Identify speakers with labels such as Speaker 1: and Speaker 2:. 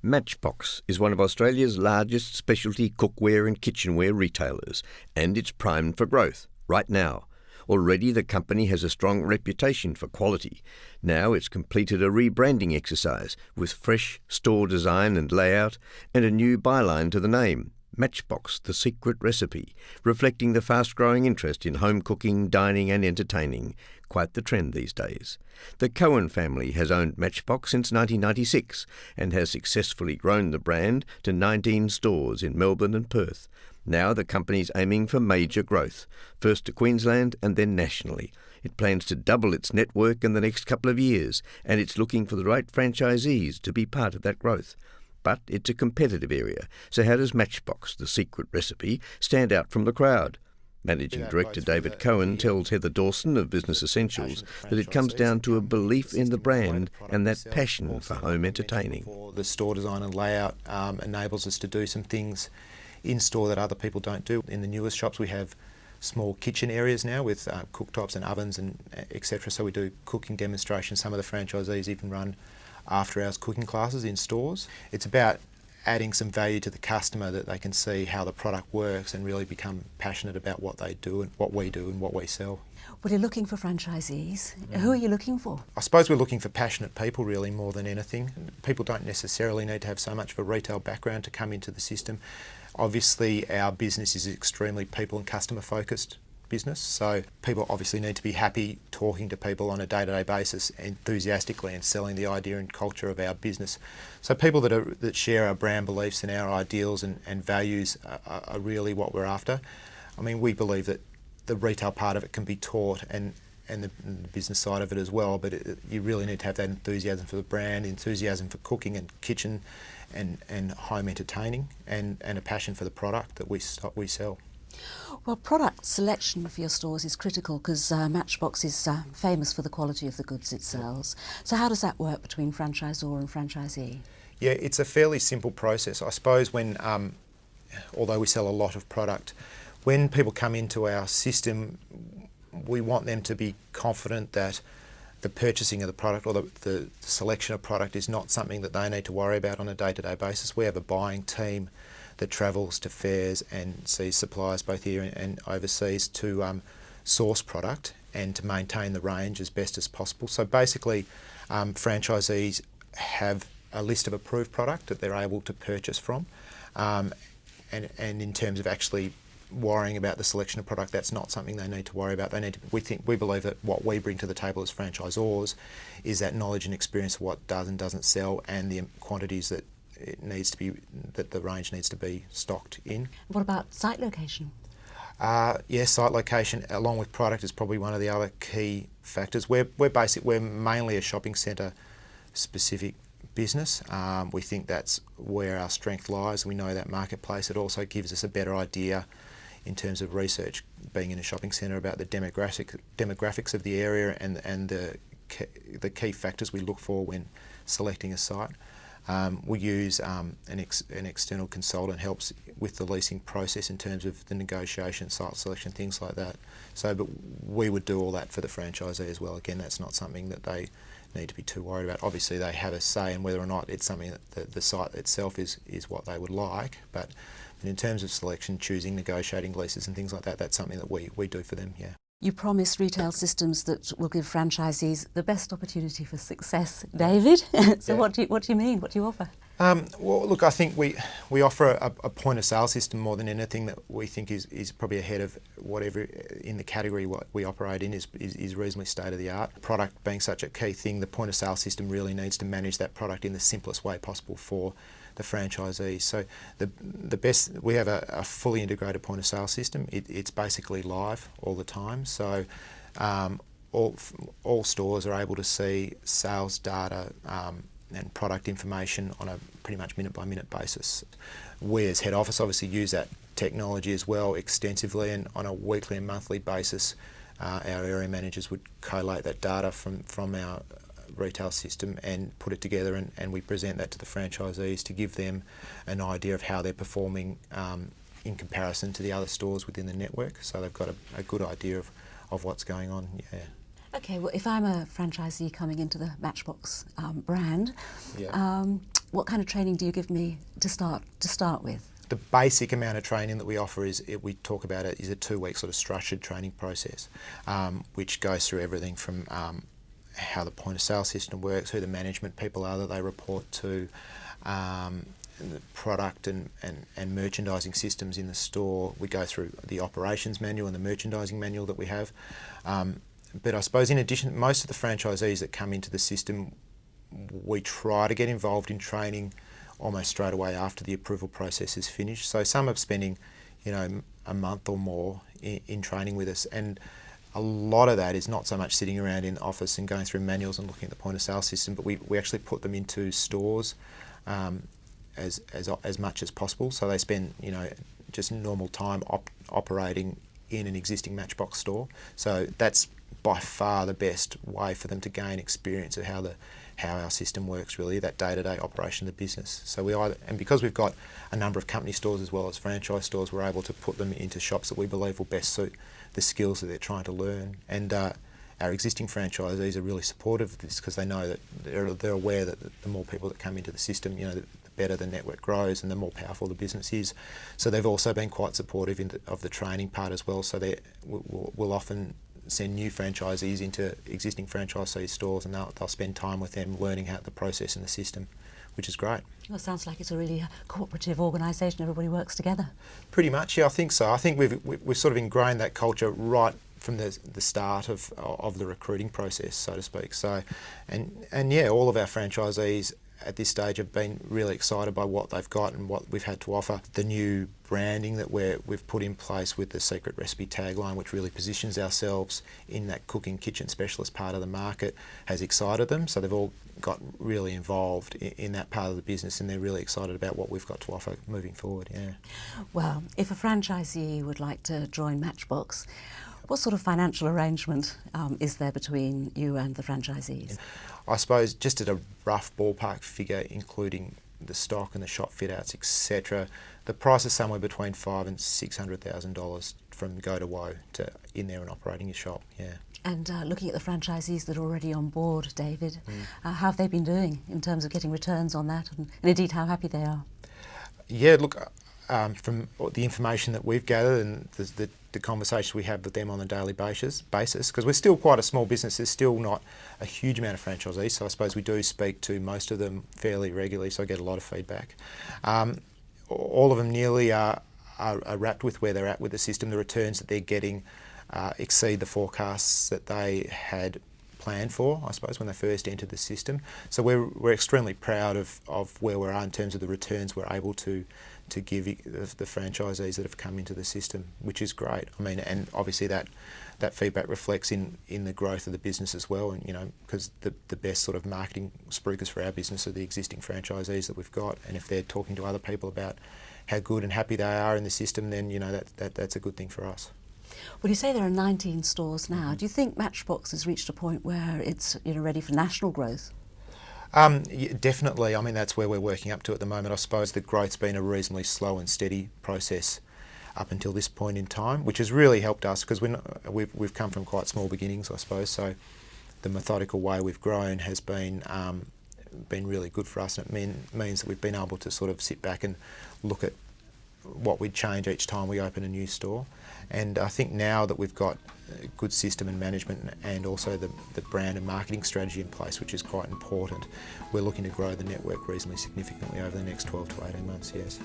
Speaker 1: Matchbox is one of Australia's largest specialty cookware and kitchenware retailers, and it's primed for growth right now. Already the company has a strong reputation for quality. Now it's completed a rebranding exercise with fresh store design and layout and a new byline to the name, Matchbox, the secret recipe, reflecting the fast-growing interest in home cooking, dining and entertaining. Quite the trend these days. The Cohen family has owned Matchbox since 1996 and has successfully grown the brand to 19 stores in Melbourne and Perth. Now the company's aiming for major growth, first to Queensland and then nationally. It plans to double its network in the next couple of years, and it's looking for the right franchisees to be part of that growth. But it's a competitive area, so how does Matchbox, the secret recipe, stand out from the crowd? Managing Director David Cohen tells Heather Dawson of Business Essentials that it comes down to a belief in the brand and that passion for home entertaining.
Speaker 2: The store design and layout enables us to do some things in store that other people don't do. In the newest shops we have small kitchen areas now with cooktops and ovens and etc. So we do cooking demonstrations. Some of the franchisees even run after hours cooking classes in stores. It's about adding some value to the customer that they can see how the product works and really become passionate about what they do and what we sell.
Speaker 3: Well, you're looking for franchisees. Who are you looking for?
Speaker 2: I suppose we're looking for passionate people really more than anything. People don't necessarily need to have so much of a retail background to come into the system. Obviously our business is extremely people and customer focused business, so people obviously need to be happy talking to people on a day-to-day basis enthusiastically and selling the idea and culture of our business. So people that share our brand beliefs and our ideals and values are really what we're after. I mean, we believe that the retail part of it can be taught and the business side of it as well, but you really need to have that enthusiasm for the brand, enthusiasm for cooking and kitchen and home entertaining and a passion for the product that we sell.
Speaker 3: Well, product selection for your stores is critical because Matchbox is famous for the quality of the goods it sells. So how does that work between franchisor and franchisee?
Speaker 2: Yeah, it's a fairly simple process. I suppose when, although we sell a lot of product, when people come into our system, we want them to be confident that the purchasing of the product or the selection of product is not something that they need to worry about on a day-to-day basis. We have a buying team that travels to fairs and sees suppliers both here and overseas to source product and to maintain the range as best as possible. So basically franchisees have a list of approved product that they're able to purchase from and in terms of actually worrying about the selection of product, that's not something they need to worry about. We believe that what we bring to the table as franchisors is that knowledge and experience of what does and doesn't sell and the quantities that the range needs to be stocked in.
Speaker 3: What about site location?
Speaker 2: Yes, site location along with product is probably one of the other key factors. We're mainly a shopping centre specific business. We think that's where our strength lies. We know that marketplace. It also gives us a better idea in terms of research, being in a shopping centre, about the demographics of the area and the key factors we look for when selecting a site. We use an external consultant helps with the leasing process in terms of the negotiation, site selection, things like that. So, but we would do all that for the franchisee as well. Again, that's not something that they need to be too worried about. Obviously, they have a say in whether or not it's something that the site itself is what they would like. But in terms of selection, choosing, negotiating leases and things like that, that's something that we do for them, yeah.
Speaker 3: You promise retail systems that will give franchisees the best opportunity for success, David. So yeah. What do you mean? What do you offer?
Speaker 2: Well, look, I think we offer a point of sale system more than anything that we think is probably ahead of whatever in the category what we operate in is reasonably state of the art. Product being such a key thing, the point of sale system really needs to manage that product in the simplest way possible for the franchisees. So we have a fully integrated point of sale system. It's basically live all the time. So all stores are able to see sales data and product information on a pretty much minute by minute basis. We as head office obviously use that technology as well extensively, and on a weekly and monthly basis our area managers would collate that data from our retail system and put it together, and we present that to the franchisees to give them an idea of how they're performing in comparison to the other stores within the network. So they've got a good idea of what's going on. Yeah.
Speaker 3: Okay, well, if I'm a franchisee coming into the Matchbox brand,
Speaker 2: Yeah.
Speaker 3: what kind of training do you give me to start with?
Speaker 2: The basic amount of training that we offer is a 2-week sort of structured training process, which goes through everything from how the point of sale system works, who the management people are that they report to, the product and merchandising systems in the store. We go through the operations manual and the merchandising manual that we have. But I suppose in addition, most of the franchisees that come into the system, we try to get involved in training almost straight away after the approval process is finished. So some are spending, a month or more in training with us, and a lot of that is not so much sitting around in the office and going through manuals and looking at the point of sale system, but we actually put them into stores as much as possible. So they spend, just normal time operating in an existing Matchbox store. So that's by far the best way for them to gain experience of how our system works, really, that day-to-day operation of the business. So because we've got a number of company stores as well as franchise stores, we're able to put them into shops that we believe will best suit the skills that they're trying to learn. And our existing franchisees are really supportive of this because they know that they're aware that the more people that come into the system, the better the network grows and the more powerful the business is. So they've also been quite supportive of the training part as well. So we'll often send new franchisees into existing franchisee stores, and they'll spend time with them learning how the process and the system, which is great.
Speaker 3: Well, it sounds like it's a really cooperative organisation. Everybody works together.
Speaker 2: Pretty much, yeah, I think so. I think we've sort of ingrained that culture right from the start of the recruiting process, so to speak. So, and yeah, all of our franchisees at this stage have been really excited by what they've got and what we've had to offer. The new branding that we've put in place with the secret recipe tagline, which really positions ourselves in that cooking kitchen specialist part of the market, has excited them. So they've all got really involved in that part of the business, and they're really excited about what we've got to offer moving forward. Yeah.
Speaker 3: Well, if a franchisee would like to join Matchbox, what sort of financial arrangement is there between you and the franchisees?
Speaker 2: I suppose just at a rough ballpark figure, including the stock and the shop fit outs, etc., the price is somewhere between $500,000 and $600,000 from go to woe to in there and operating your shop. Yeah.
Speaker 3: And looking at the franchisees that are already on board, David, how have they been doing in terms of getting returns on that, and indeed how happy they are?
Speaker 2: Yeah, look, from the information that we've gathered and the conversations we have with them on a daily basis, because we're still quite a small business, there's still not a huge amount of franchisees, so I suppose we do speak to most of them fairly regularly, so I get a lot of feedback. All of them nearly are wrapped with where they're at with the system. The returns that they're getting exceed the forecasts that they had planned for, I suppose, when they first entered the system. So we're extremely proud of where we're at in terms of the returns we're able to give the franchisees that have come into the system, which is great. I mean, and obviously that feedback reflects in the growth of the business as well, and because the best sort of marketing spruikers for our business are the existing franchisees that we've got, and if they're talking to other people about how good and happy they are in the system, then that's a good thing for us.
Speaker 3: Well, you say there are 19 stores now. Do you think Matchbox has reached a point where it's ready for national growth?
Speaker 2: Yeah, definitely. I mean, that's where we're working up to at the moment. I suppose the growth's been a reasonably slow and steady process up until this point in time, which has really helped us because we've come from quite small beginnings, I suppose. So the methodical way we've grown has been really good for us, and it means that we've been able to sort of sit back and look at what we'd change each time we open a new store. And I think now that we've got a good system and management and also the brand and marketing strategy in place, which is quite important, we're looking to grow the network reasonably significantly over the next 12 to 18 months, yes.